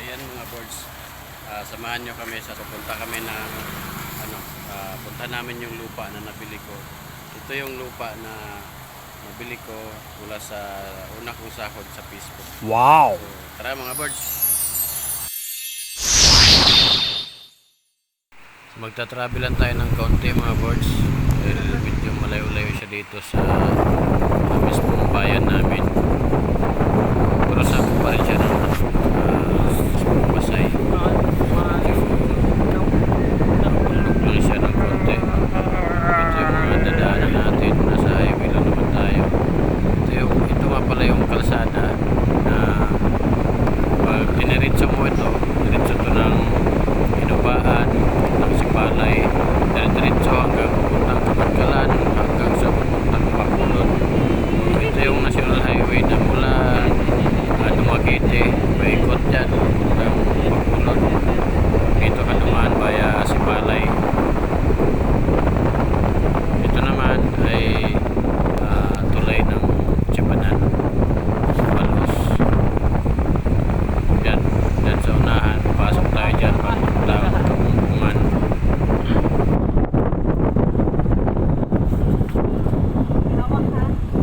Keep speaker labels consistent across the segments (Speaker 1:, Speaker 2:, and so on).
Speaker 1: ayan mga boards, samahan nyo kami sa pupunta kami ng punta namin yung lupa na nabili ko. Ito yung lupa na nabili ko mula sa una kong sahod sa Facebook.
Speaker 2: Wow!
Speaker 1: So, tara mga boards. So, magta-travelan tayo ng kaunti mga boards dahil medyo malayo-layo siya dito sa mismong bayan namin. Pero sakto pa rin siya ng Pasay. Nakapulog lang siya ng konti. Ito yung mga dadaanan natin. Nasa highway lang naman tayo. Ito nga pala yung kalsada na pag diniritso mo ito, diretso ito ng Inubaan, ng Sipalay, diretso hanggang pupuntang Kamatkalan, hanggang sa pupuntang Bacolod. So, ito yung national highway na mula Dumaguete, paikot dyan pupuntang Bacolod. Dito ka dumaan via Sipalay. Ito naman ay tulay ng Tibanan, Palos. Yan sa unahan, pasok tayo dyan papunta Kapumpungan.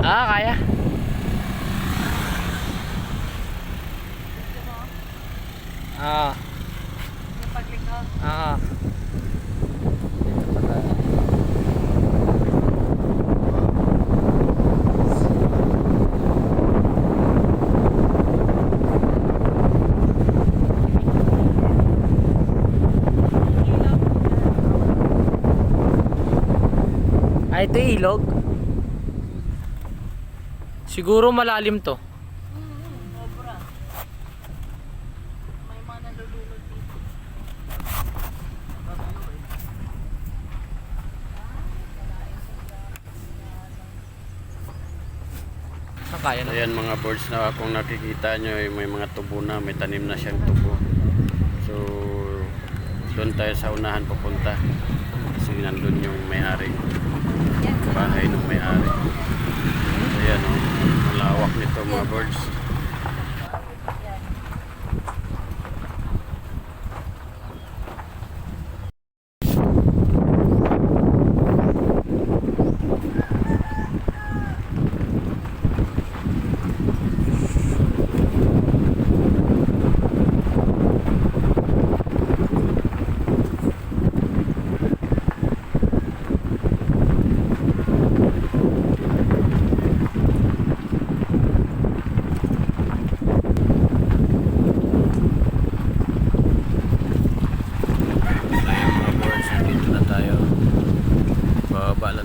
Speaker 2: Kaya. Ito ilog. Siguro malalim to.
Speaker 3: Sobra. May mga nalulunod dito.
Speaker 2: Kaya na.
Speaker 1: Ayan mga birds na kung nakikita nyo may mga tubo na, may tanim na siyang tubo. So doon tayo sa unahan pupunta kasi nandun yung may-ari, bahay ng may-ari. So ayan o, malawak nito mga birds.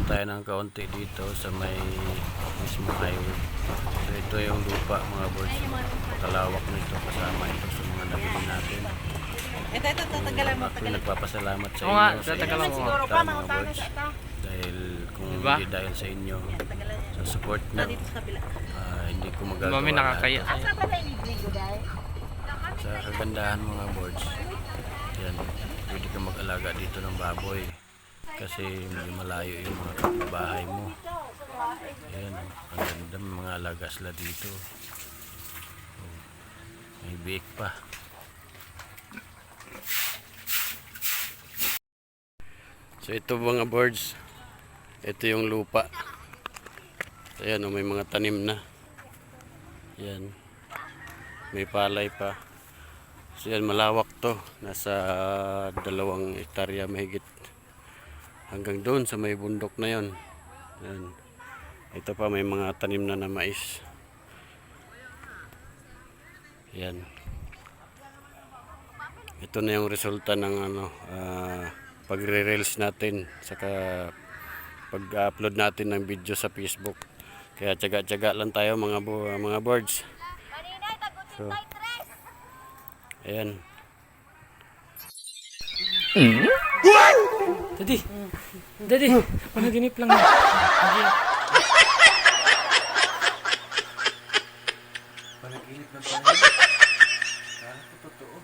Speaker 1: Tayo ng kaunti dito sa may mismo highway. So ito yung lupa mga boards, kalawak nito, kasama ito sa mga nabili natin.
Speaker 3: Ito, tatagalan mo.
Speaker 1: Ako nagpapasalamat sa
Speaker 2: Oo nga,
Speaker 1: inyo, sa
Speaker 2: tatagalan
Speaker 1: inyong
Speaker 2: mo.
Speaker 3: Siguro
Speaker 1: suporta
Speaker 3: pa,
Speaker 1: mga
Speaker 3: mga
Speaker 1: boards.
Speaker 3: ito.
Speaker 1: Dahil kung
Speaker 2: Diba?
Speaker 1: hindi dahil sa inyo, sa support nyo,
Speaker 3: Dito sa kabila.
Speaker 1: hindi ko magagawa
Speaker 2: Mami nakakaya.
Speaker 1: lahat.
Speaker 3: Asa ba na inigligo dahil?
Speaker 1: Sa kagandahan mga boards, yan, pwede ka mag-alaga dito ng baboy kasi medyo malayo yung mga kapitbahay mo. Ayan, ang ganda, may mga alaga sila dito. May biik pa. So ito mga birds, ito yung lupa. Ayan, may mga tanim na. Ayan, may palay pa. So yan, malawak to, nasa 2 hektarya mahigit, hanggang doon sa may bundok na yon. Ayan. Ito pa, may mga tanim na mais. Ayan. Ito na yung resulta ng pagre-reels natin, saka pag-upload natin ng video sa Facebook. Kaya tiyaga-tiyaga lang tayo mga birds. So, ayan.
Speaker 2: Daddy, panaginip lang.
Speaker 1: Panaginip na pala. Kala ko totoo.